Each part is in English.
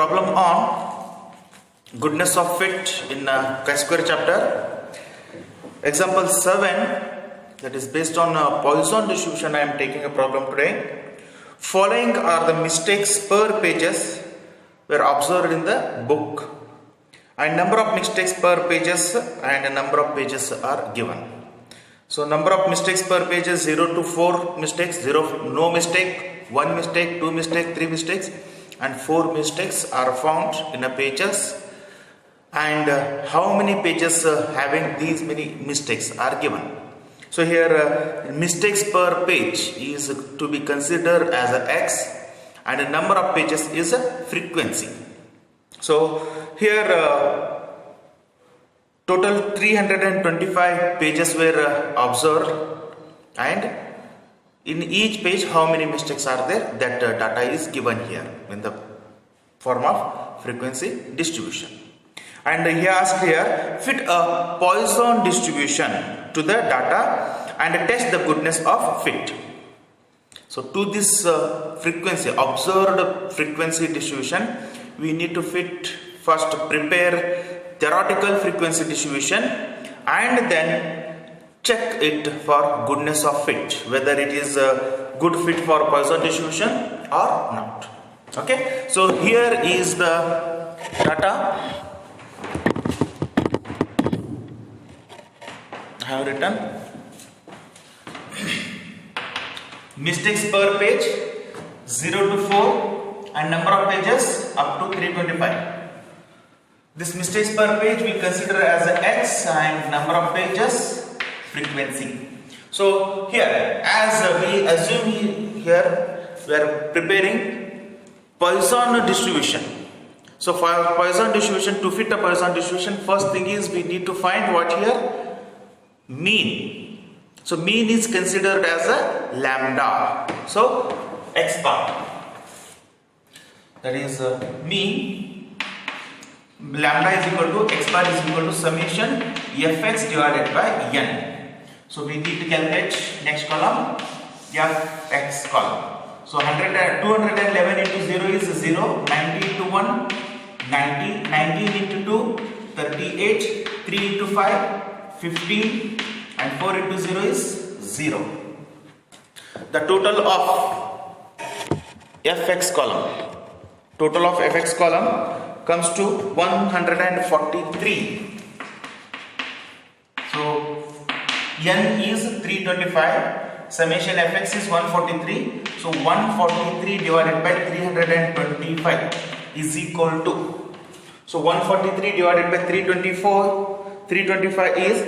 problem on goodness of fit in chi-square chapter. Example 7, that is based on Poisson distribution. I am taking a problem today. Following are the mistakes per pages were observed in the book, and number of mistakes per pages and number of pages are given. So number of mistakes per page is 0 to 4 mistakes, 0 no mistake, 1 mistake, 2 mistake, 3 mistakes, and 4 mistakes are found in a pages. And how many pages having these many mistakes are given. So here mistakes per page is to be considered as a x, and the number of pages is a frequency. So here total 325 pages were observed, and in each page how many mistakes are there, that data is given here in the form of frequency distribution. And he asked here, fit a Poisson distribution to the data and test the goodness of fit. So to this frequency, observed frequency distribution, we need to first prepare theoretical frequency distribution and then check it for goodness of fit, whether it is a good fit for Poisson distribution or not. Okay, so here is the data I have written. Mistakes per page 0 to 4 and number of pages up to 325. This mistakes per page we consider as a x and number of pages frequency. So here, as we assume here, we are preparing Poisson distribution. So for Poisson distribution, to fit a Poisson distribution, first thing is we need to find what here? Mean. So mean is considered as a lambda. So x bar, that is mean. Lambda is equal to x bar is equal to summation fx divided by n. So we need to calculate next column, fx column. So 211 into 0 is 0, 90 into 1, 90, 19 into 2, 38, 3 into 5, 15, and 4 into 0 is 0. The total of fx column comes to 143. So n is 325, summation fx is 143. So 143 divided by 325 is equal to, so 143 divided by 325 is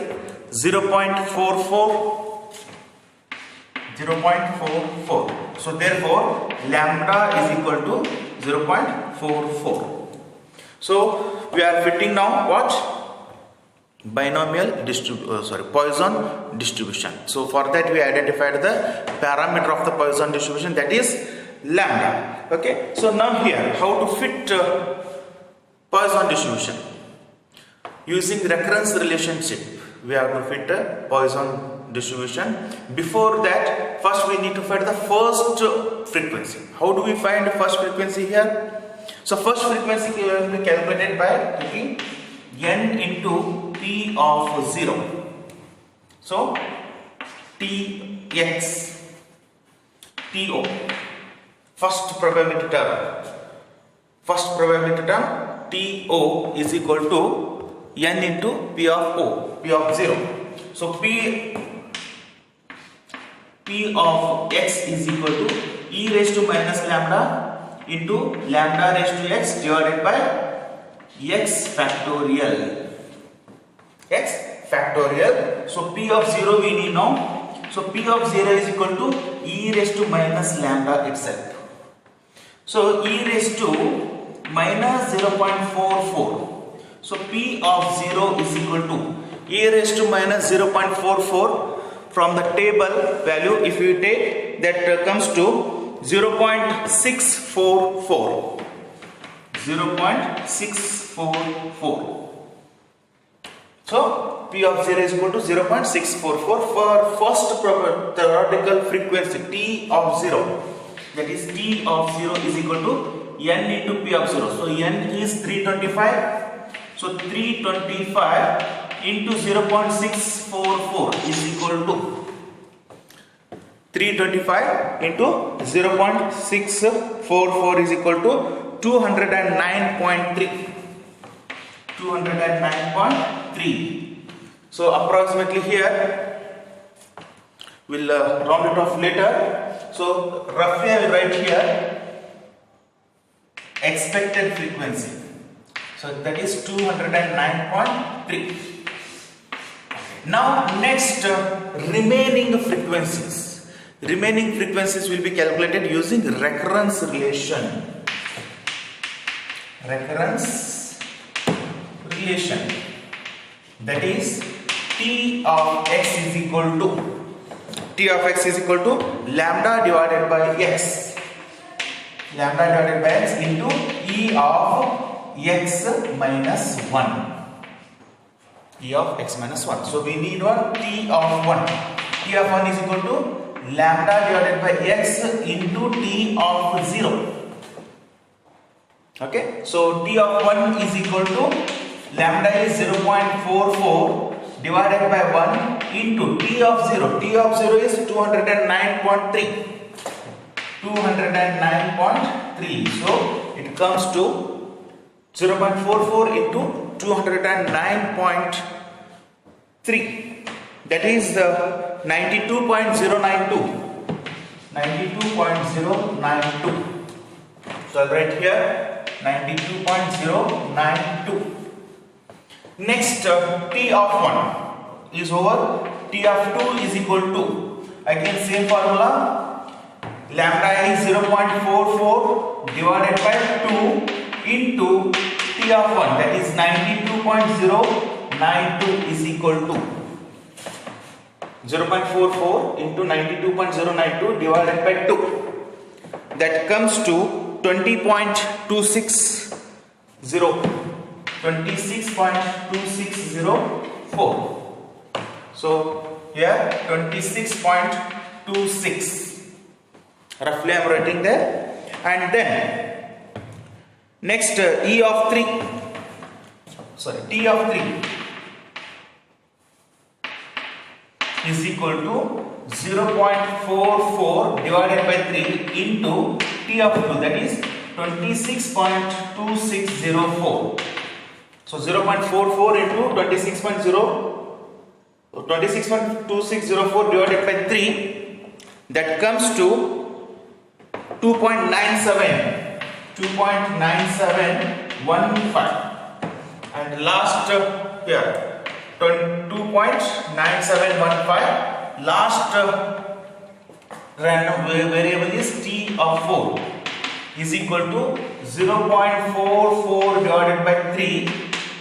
0.44. So therefore lambda is equal to 0.44. So we are fitting now what? Poisson distribution. So for that we identified the parameter of the Poisson distribution, that is lambda. Okay. So now here, how to fit Poisson distribution? Using recurrence relationship, we have to fit a Poisson distribution. Before that, first we need to find the first frequency. How do we find the first frequency here? So first frequency will be calculated by taking n into p of 0. So tx, to, first probability term, to is equal to n into p of o, p of 0. So p of x is equal to e raised to minus lambda into lambda raised to x divided by x factorial. So p of 0 we need now. So p of 0 is equal to e raised to minus lambda itself. So e raised to minus 0.44. So p of 0 is equal to e raised to minus 0.44. From the table value, if you take, that comes to 0.644. 0.644. So p of 0 is equal to 0.644 for first theoretical frequency t of 0. That is t of 0 is equal to n into p of 0. So n is 325. So 325 into 0.644 is equal to 325 into 0.644 is equal to 209.3. 209.3. So approximately here we'll round it off later. So roughly I will write here expected frequency. So that is 209.3. Now next remaining frequencies. Remaining frequencies will be calculated using recurrence relation. Recurrence relation. That is T of x is equal to lambda divided by x. Lambda divided by x into E of x minus 1. E of x minus 1. So we need one T of 1. T of 1 is equal to lambda divided by x into T of 0. Okay. So T of 1 is equal to lambda is 0.44 divided by 1 into T of 0. T of 0 is 209.3. 209.3. So it comes to 0.44 into 209.3. That is 92.092. 92.092. So I'll write here 92.092. Next, T of 1 is over. T of 2 is equal to, again same formula, lambda is 0.44 divided by 2 into T of 1, that is 92.092 is equal to 0.44 into 92.092 divided by 2. That comes to 20.260. 26.2604. So here 26.26 roughly I am writing there. And then next T of 3 is equal to 0.44 divided by 3 into T of 2, that is 26.2604. So 0.44 into 26.2604 divided by 3, that comes to 2.9715. And last here 2.9715. Last random variable is T of 4 is equal to 0.44 divided by 3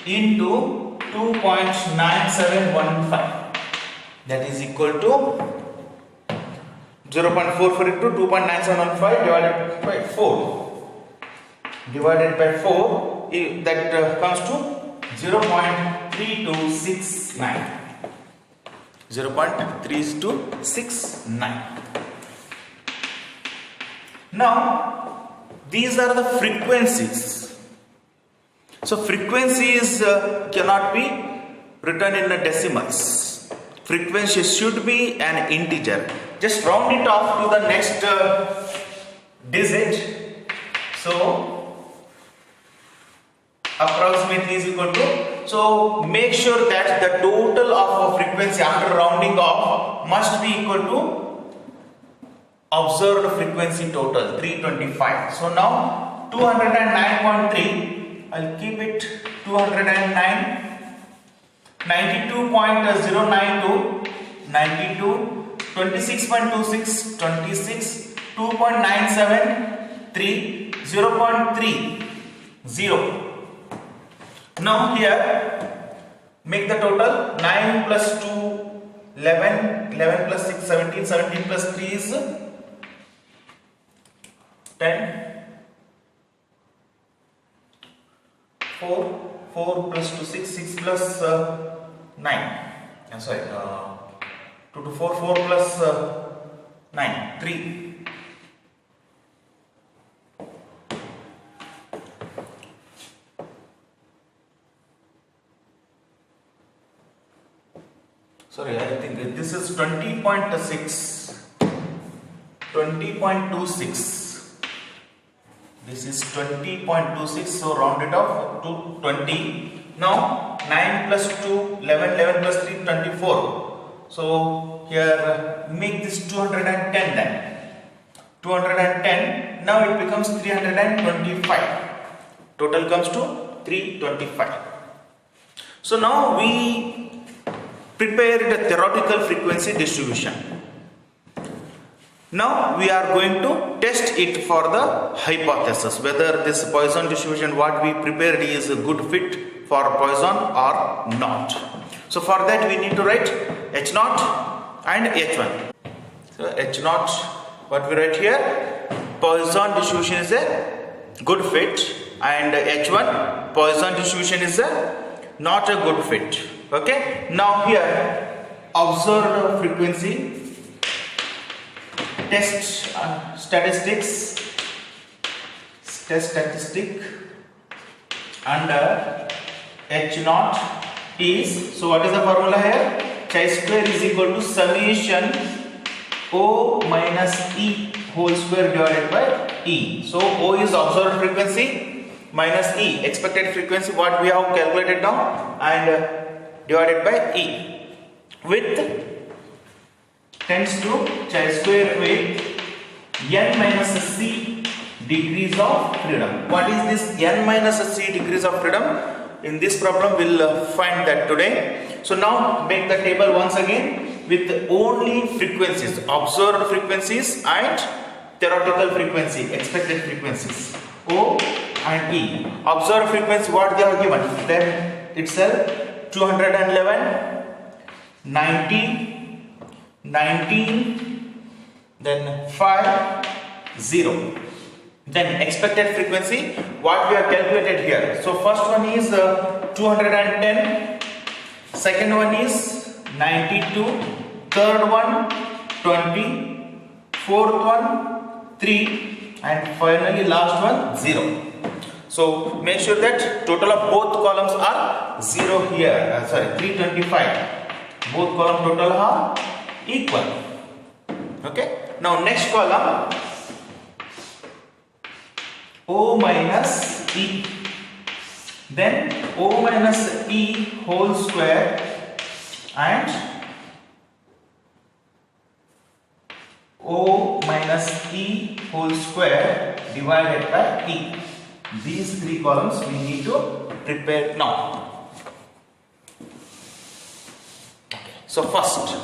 into 2.9715. That is equal to 0.44 into 2.9715 divided by 4. Divided by 4, that comes to 0.3269. 0.3269. Now these are the frequencies. So frequencies cannot be written in the decimals. Frequency should be an integer. Just round it off to the next digit. So approximately is equal to. So make sure that the total of a frequency after rounding off must be equal to observed frequency total 325. So now 209.3, I'll keep it 209, 92.092, 92, 26.26, 26, 2.973, 0.30. Now here make the total. 9 plus 2 11, 11 plus 6 17, 17 plus 3 is 10, 4 plus 2 6, 6 plus 9, I'm sorry, 2 to 4, 4 plus 9, 3, sorry, I think this is 20.6, 20.26. This is 20.26, so round it off to 20. Now 9 plus 2, 11, 11 plus 3, 24. So here make this 210 then. 210, now it becomes 325. Total comes to 325. So now we prepared a theoretical frequency distribution. Now we are going to test it for the hypothesis, whether this Poisson distribution what we prepared is a good fit for Poisson or not. So for that we need to write H0 and H1. So H0, what we write here, Poisson distribution is a good fit, and H1, Poisson distribution is a not a good fit. Okay, now here observed frequency, test statistics, test statistic under H0 is, so what is the formula here? Chi square is equal to summation O minus E whole square divided by E. So O is observed frequency minus E, expected frequency what we have calculated now, and divided by E, with tends to chi square with n minus c degrees of freedom. What is this n minus c degrees of freedom? In this problem we'll find that today. So now make the table once again with only frequencies, observed frequencies and theoretical frequency, expected frequencies O and E. Observed frequency what they are given, then itself 211, 90, 19, then 5, 0. Then expected frequency what we have calculated here. So first one is 210, second one is 92, third one 20, fourth one 3, and finally last one 0. So make sure that total of both columns are 0 here, 325. Both column total are equal. Okay, now next column O minus E, then O minus E whole square and O minus E whole square divided by E. These three columns we need to prepare now. So first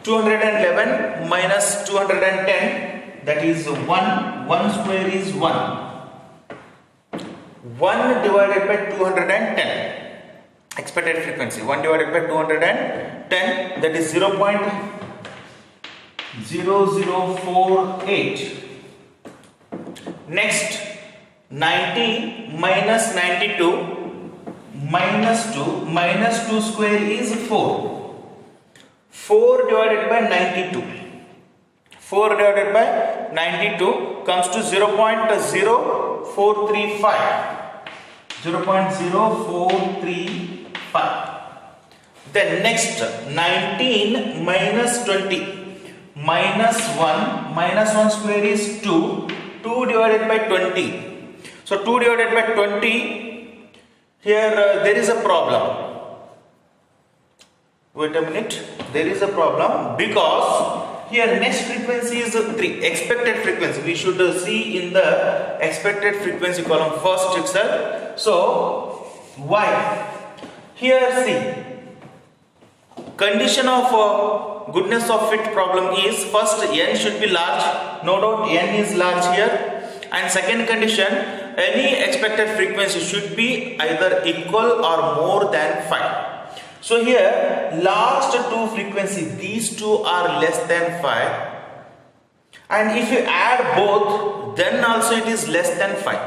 211 minus 210, that is 1, 1 square is 1. 1 divided by 210, expected frequency, 1 divided by 210, that is 0.0048. Next 90 minus 92 minus 2, minus 2 square is 4. 4 divided by 92. 4 divided by 92 comes to 0.0435. 0.0435. Then next 19 minus 20. Minus 1. Minus 1 square is 2. 2 divided by 20. So 2 divided by 20. Here there is a problem. Wait a minute, there is a problem because here next frequency is 3, expected frequency. We should see in the expected frequency column first itself. So why? Here see, condition of goodness of fit problem is first n should be large, no doubt n is large here, and second condition, any expected frequency should be either equal or more than 5. So here last two frequency, these two are less than 5, and if you add both then also it is less than 5.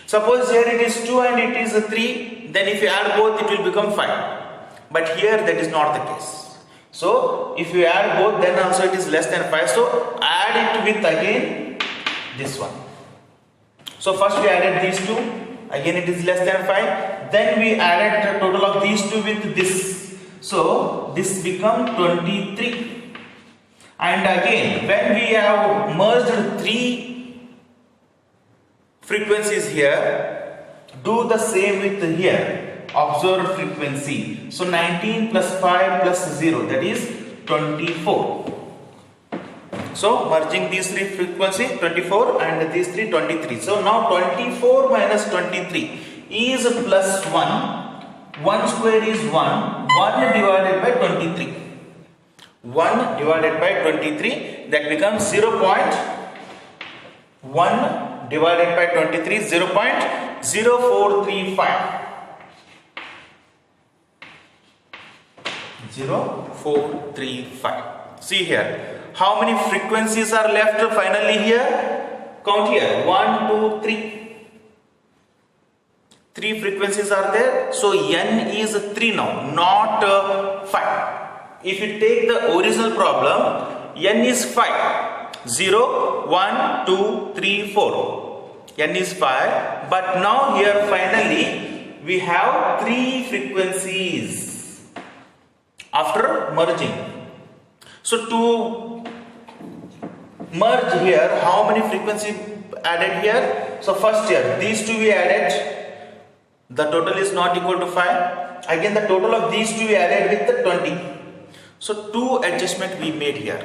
Suppose here it is 2 and it is 3, then if you add both it will become 5, but here that is not the case. So if you add both then also it is less than 5, so add it with again this one. So first we added these two, again it is less than 5, then we added the total of these two with this, So this become 23. And again, when we have merged 3 frequencies here, do the same with here, observed frequency. So 19 plus 5 plus 0, that is 24. So merging these 3 frequencies, 24, and these 3, 23. So now 24 minus 23 is plus 1. 1 square is 1. 1 divided by 23. 1 divided by 23, that becomes 0.1 divided by 23, 0.0435. 0435. See here. How many frequencies are left finally here? Count here. 1, 2, 3. 3 frequencies are there. So n is 3 now, not 5. If you take the original problem, n is 5. 0, 1, 2, 3, 4. N is 5. But now here finally we have 3 frequencies after merging. So to merge here, how many frequencies added here? So first here, these 2 we added. The total is not equal to 5. Again, the total of these 2 we added with the 20. So 2 adjustment we made here.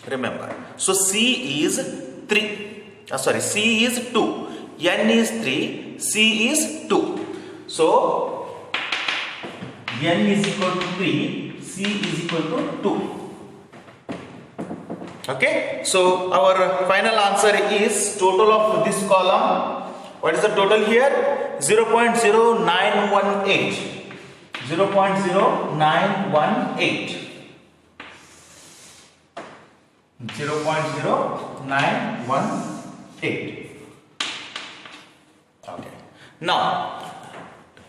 Remember. So C is 3. C is 2. N is 3. C is 2. So N is equal to 3. C is equal to 2. Okay. So our final answer is total of this column. What is the total here? 0.0918. 0.0918. 0.0918. Okay. Now,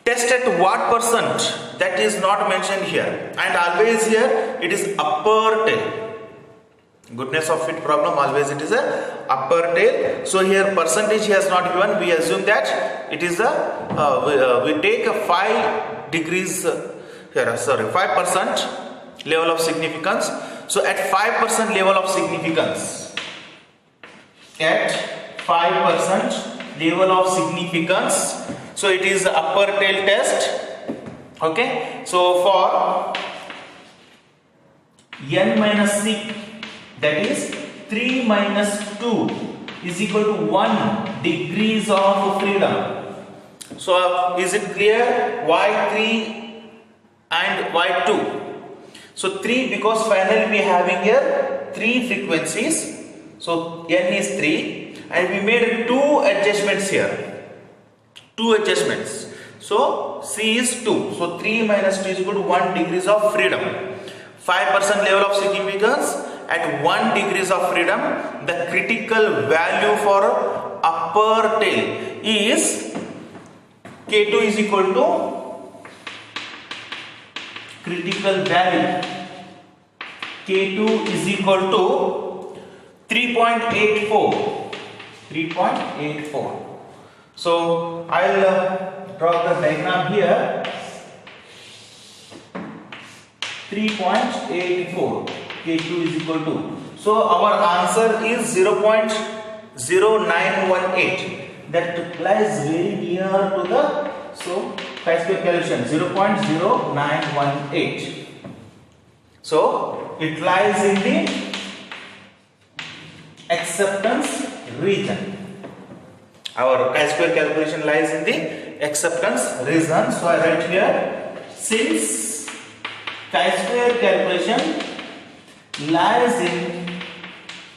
test at what percent, that is not mentioned here. And always here it is upper tail. Goodness of fit problem, always it is a upper tail. So here percentage has not given. We assume that it is a we take a 5 degrees here. 5% level of significance. So at 5% level of significance, at 5% level of significance, so it is upper tail test. Okay. So for n minus c, that is 3 minus 2 is equal to 1 degrees of freedom. So is it clear? Why 3 and why 2? So 3 because finally we having here 3 frequencies. So n is 3 and we made 2 adjustments here. 2 adjustments. So C is 2. So 3 minus 2 is equal to 1 degrees of freedom. 5% level of significance. At 1 degrees of freedom, the critical value for upper tail is K2 is equal to critical value. K2 is equal to 3.84. 3.84. So I'll draw the diagram here. 3.84. K2 is equal to. So our answer is 0.0918. That lies very near to the chi-square calculation 0.0918. So it lies in the acceptance region. Our chi-square calculation lies in the acceptance region. So I write here, since chi-square calculation lies in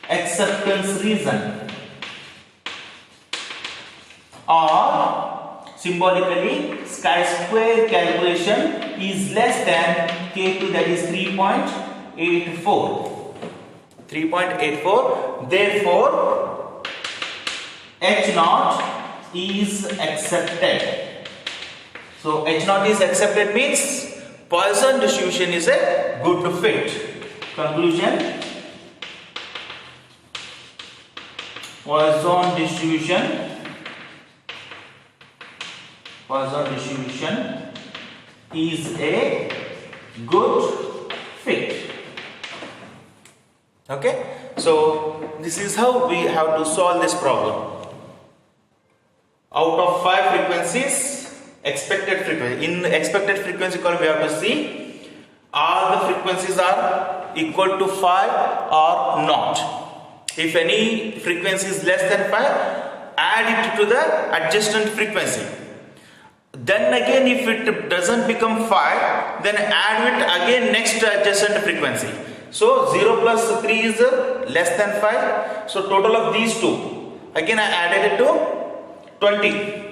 acceptance region, or symbolically chi-square calculation is less than K2, that is 3.84. 3.84. Therefore H0 is accepted. So H0 is accepted means Poisson distribution is a good fit. Conclusion: Poisson distribution is a good fit. Okay, so this is how we have to solve this problem. Out of 5 frequencies, expected frequency. In expected frequency column, we have to see all the frequencies are equal to 5 or not. If any frequency is less than 5, add it to the adjacent frequency. Then again, if it doesn't become 5, then add it again next to adjacent frequency. So 0 plus 3 is less than 5. So total of these two, again I added it to 20.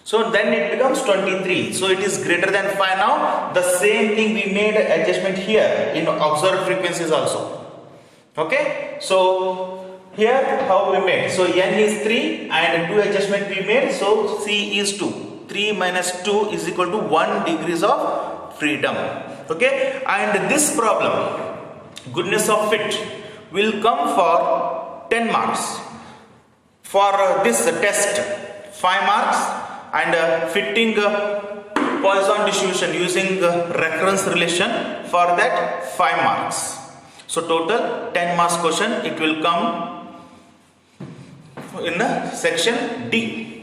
So then it becomes 23. So it is greater than 5 now. The same thing we made adjustment here in observed frequencies also. Okay. So here how we made. So n is 3 and 2 adjustment we made. So C is 2. 3 minus 2 is equal to 1 degrees of freedom. Okay. And this problem, goodness of fit, will come for 10 marks. For this test, 5 marks, and fitting Poisson distribution using recurrence relation, for that 5 marks. So total 10 marks question, it will come in the section D.